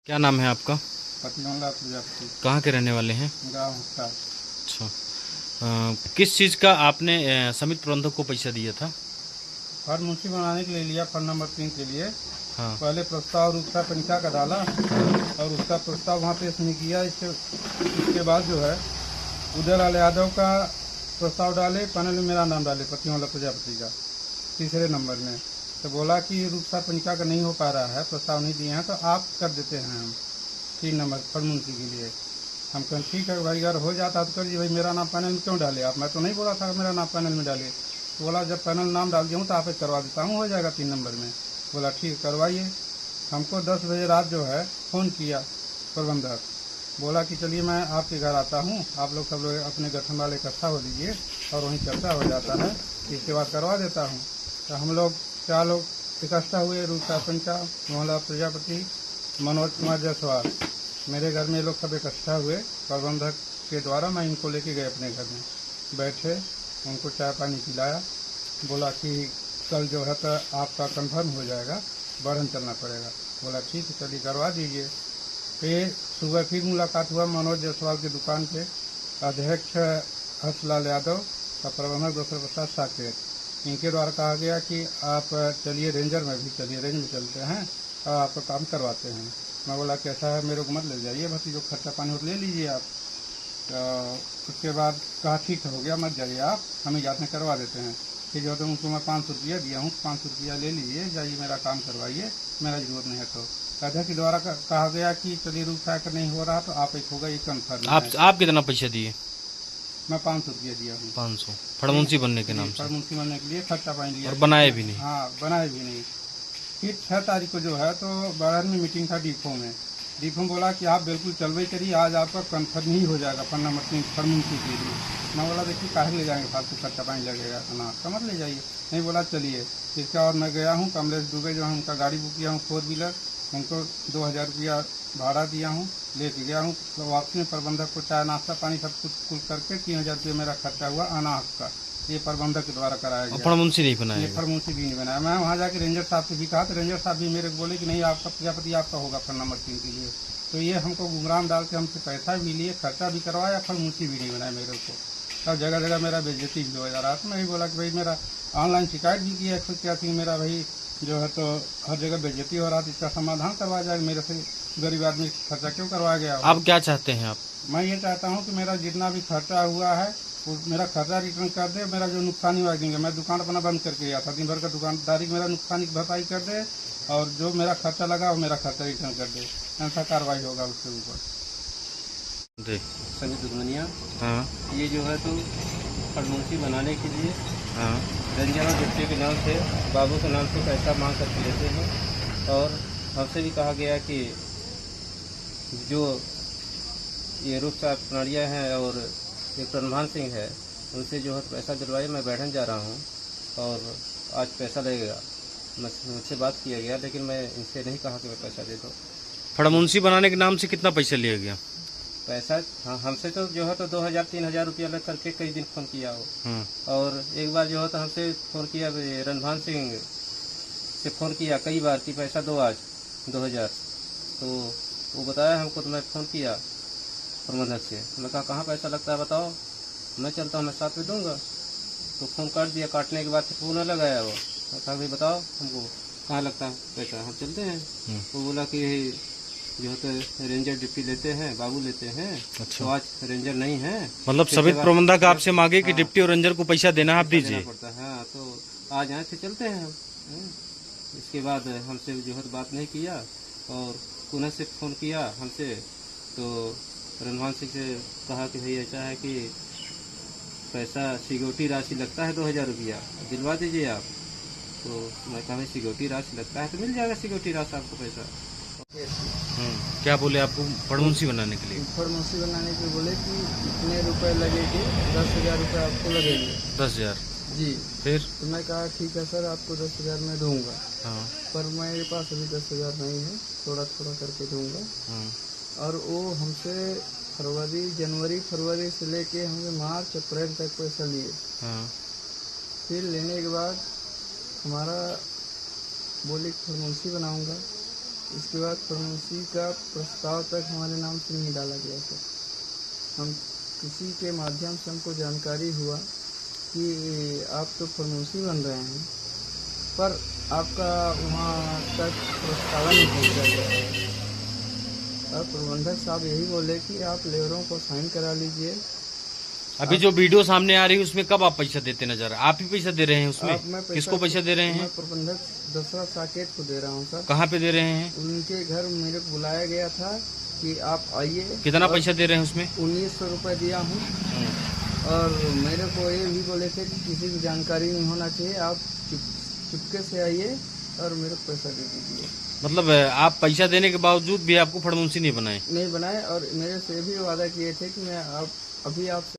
क्या नाम है आपका? पतियोला प्रजापति। कहाँ के रहने वाले हैं? गाँव का। अच्छा। किस चीज़ का आपने समिति प्रबंधक को पैसा दिया था? फल मुंशी बनाने के लिए लिया, फल नंबर 3 के लिए। हाँ। पहले प्रस्ताव रूपसा पंचा का डाला और उसका प्रस्ताव वहाँ पेश नहीं किया। इसके बाद जो है उदयलाल यादव का प्रस्ताव डाले, पैनल में मेरा नाम डाले पतियोला प्रजापति का तीसरे नंबर में। तो बोला कि रूपसा पंचा का नहीं हो पा रहा है, प्रस्ताव नहीं दिए हैं, तो आप कर देते हैं हम 3 नंबर फल मुंशी के लिए। हम कहें ठीक है भाई, अगर हो जाता तो करिए भाई, मेरा नाम पैनल में क्यों डाले आप? मैं तो नहीं बोला था मेरा नाम पैनल में डाले। तो बोला जब पैनल नाम डाल दिया हूँ तो आप एक करवा देता हूँ, हो जाएगा 3 नंबर में। बोला ठीक करवाइए। हमको 10 बजे रात जो है फ़ोन किया प्रबंधक, बोला कि चलिए मैं आपके घर आता हूँ, आप लोग सब लोग अपने गठन वाले इकट्ठा हो लीजिए और वहीं चर्चा हो जाता है, इसके बाद करवा देता हूँ। तो हम लोग 4 लोग इकट्ठा हुए, रूपसा पंचा, मोहनलाल प्रजापति, मनोज कुमार जायसवाल, मेरे घर में ये लोग सब इकट्ठा हुए। प्रबंधक के द्वारा मैं इनको लेके गए अपने घर में, बैठे, उनको चाय पानी पिलाया, बोला कि कल जो है तो आपका कंफर्म हो जाएगा, बढ़न चलना पड़ेगा। बोला ठीक है चलिए करवा दीजिए। फिर सुबह फिर मुलाकात हुआ मनोज जायसवाल की दुकान पे, अध्यक्ष हर्षलाल यादव और प्रबंधक डॉक्टर प्रसाद साकेत, इनके द्वारा कहा गया कि आप चलिए रेंजर में भी चलिए, रेंज में चलते हैं और आपका काम करवाते हैं। मैं बोला कि ऐसा है, मेरे को मत ले जाइए, बस जो खर्चा पानी ले लीजिए आप। तो उसके बाद कहा ठीक हो गया, मत जाइए आप, हम ही जाते करवा देते हैं। फिर जो तो उनको मैं 500 रुपया दिया हूँ, 500 रुपया ले लीजिए, जाइए मेरा काम करवाइए, मेरा जरूरत नहीं है। तो अध्यक्ष के द्वारा कहा गया कि चलिए रूप साकर नहीं हो रहा तो आप एक होगा, ये कन्फर्म है। आप कितना पैसा दिए? मैं 500 रुपया दिया हूँ। 500 फड़मुंशी बनने के नाम से? फड़मुंशी बनने के लिए खर्चा पानी लिया और बनाए भी नहीं? हाँ, बनाए भी नहीं। फिर 6 तारीख को जो है तो बारह में मीटिंग था डिपो में। डिपो में बोला कि आप बिल्कुल चलवे करिए, आज आपका कन्फर्म ही हो जाएगा फल नंबर 3 फड़मुंशी के लिए। मैं बोला देखिए काहे ले जाएंगे, फालतू खर्चा पानी लगेगा ना, समझ ले जाइए। नहीं बोला चलिए। इसके और मैं गया हूँ कमलेश दुबे, जो है उनका गाड़ी बुक किया हूँ 4 व्हीलर, उनको 2000 रुपया भाड़ा दिया हूँ, लेके गया हूँ। तो वापसी में प्रबंधक को चाय नाश्ता पानी सब कुछ कुल करके 3000 रुपये मेरा खर्चा हुआ अनाहक का। ये प्रबंधक के द्वारा कराया गया। फड़मुंशी नहीं बनाया? ये फड़मुंशी भी नहीं बनाया। मैं वहाँ जाके रेंजर साहब से भी कहा, तो रेंजर साहब भी मेरे को बोले कि नहीं, आपका प्रजापति आपका होगा फल नंबर 3 के लिए। तो ये हमको गुमराह डाल के हमसे पैसा भी लिए, खर्चा भी करवाया, फड़मुंशी भी नहीं बनाया मेरे को। तब जगह जगह मेरा बेइज्जती भी हो जा रहा था। मैं भी बोला कि भाई मेरा ऑनलाइन शिकायत भी किया 181 मेरा भाई जो है तो हर जगह बेइज्जती हो रहा था, इसका समाधान करवाया जाए, मेरे से गरीब आदमी खर्चा क्यों करवाया गया। आप क्या चाहते हैं? आप? मैं ये चाहता हूँ कि मेरा जितना भी खर्चा हुआ है मेरा खर्चा रिटर्न कर दे, मेरा जो नुकसानी हुआ देंगे। मैं दुकान अपना बंद करके गया था, दिन भर का दुकानदारी, मेरा नुकसानी की भरपाई कर दे और जो मेरा खर्चा लगा वो मेरा खर्चा रिटर्न कर दे, ऐसा कार्रवाई होगा उसके ऊपर। सभी दुश्मनियाँ। हाँ। ये जो है तो फड़मुंशी बनाने के लिए हाँ। रंजन और डिप्टी के नाम से, बाबू के नाम से पैसा मांग करके लेते हैं। और हमसे भी कहा गया कि जो ये रूप साहब कनाड़िया हैं और एक रणभान सिंह है, उनसे जो है पैसा दिलवाइए, मैं बैठन जा रहा हूँ और आज पैसा लगेगा। मुझसे बात किया गया, लेकिन मैं इनसे नहीं कहा कि मैं पैसा दे दो। फड़मुंशी बनाने के नाम से कितना पैसा लिया गया? पैसा हाँ, हमसे तो जो है तो 2000-3000 रुपया लग करके कई दिन फ़ोन किया हो। और एक बार जो है तो हमसे फ़ोन किया, रणभान सिंह से फ़ोन किया कई बार कि पैसा दो आज 2000। तो वो बताया हमको, तो मैं फ़ोन किया प्रबंधक से, मैं कहा कहाँ पैसा लगता है बताओ, मैं चलता हूँ, मैं साथ में दूँगा। तो फ़ोन काट दिया, काटने के बाद फिर फ़ोन लगाया वो, मैं कहा भाई बताओ हमको कहाँ लगता है पैसा, हम चलते हैं। वो बोला कि जो है तो रेंजर डिप्टी लेते हैं, बाबू लेते हैं। अच्छा। तो आज रेंजर नहीं है, मतलब सभी प्रबंधक आपसे मांगे कि डिप्टी और रेंजर को पैसा देना, आप दीजिए पड़ता है। हाँ, तो आज यहाँ से चलते हैं हम। इसके बाद हमसे जो है बात नहीं किया और पुनः से फ़ोन किया हमसे, तो रणभान सिंह से कहा कि भाई ऐसा है कि पैसा सिक्योरिटी राशि लगता है 2000 रुपया, दिलवा दीजिए आप। तो मैं कहा भाई सिक्योरिटी राशि लगता है तो मिल जाएगा सिक्योरिटी राशि आपको पैसा। क्या बोले आपको फड़मुंशी बनाने के लिए? फड़मुंशी बनाने के बोले कि इतने रुपए लगेंगे, 10,000 रुपये आपको लगेंगे। 10,000? जी। फिर? तो मैं कहा ठीक है सर, आपको 10,000 में दूंगा। हाँ। पर मेरे पास अभी 10,000 नहीं है, थोड़ा थोड़ा करके दूंगा। और वो हमसे जनवरी फरवरी से लेके हमसे मार्च अप्रैल तक पैसा लिए। हाँ। फिर लेने के बाद हमारा बोले फड़मुंशी बनाऊंगा, इसके बाद फार्मेसी का प्रस्ताव तक हमारे नाम से नहीं डाला गया सर। हम किसी के माध्यम से हमको जानकारी हुआ कि आप तो फार्मेसी बन रहे हैं, पर आपका वहाँ तक प्रस्ताव नहीं पहुँचा गया है। और प्रबंधक साहब यही बोले कि आप लेबरों को साइन करा लीजिए। अभी जो वीडियो सामने आ रही है उसमें कब आप पैसा देते नजर, आप ही पैसा दे रहे हैं उसमें? अब मैं किसको पैसा दे रहे हैं? मैं प्रबंधक दशरथ साकेत को दे रहा हूँ सर। कहाँ पे दे रहे हैं? उनके घर मेरे को बुलाया गया था कि आप आइए। कितना पैसा दे रहे हैं उसमें? 1900 रुपये दिया हूँ। और मेरे को ये भी बोले थे कि किसी की जानकारी नहीं होना चाहिए, आप चुपके से आइए और मेरे को पैसा दे दीजिए। मतलब आप पैसा देने के बावजूद भी आपको फड़मुंशी नहीं बनाए? नहीं बनाए, और मेरे से भी वादा किए थे कि मैं अभी आपसे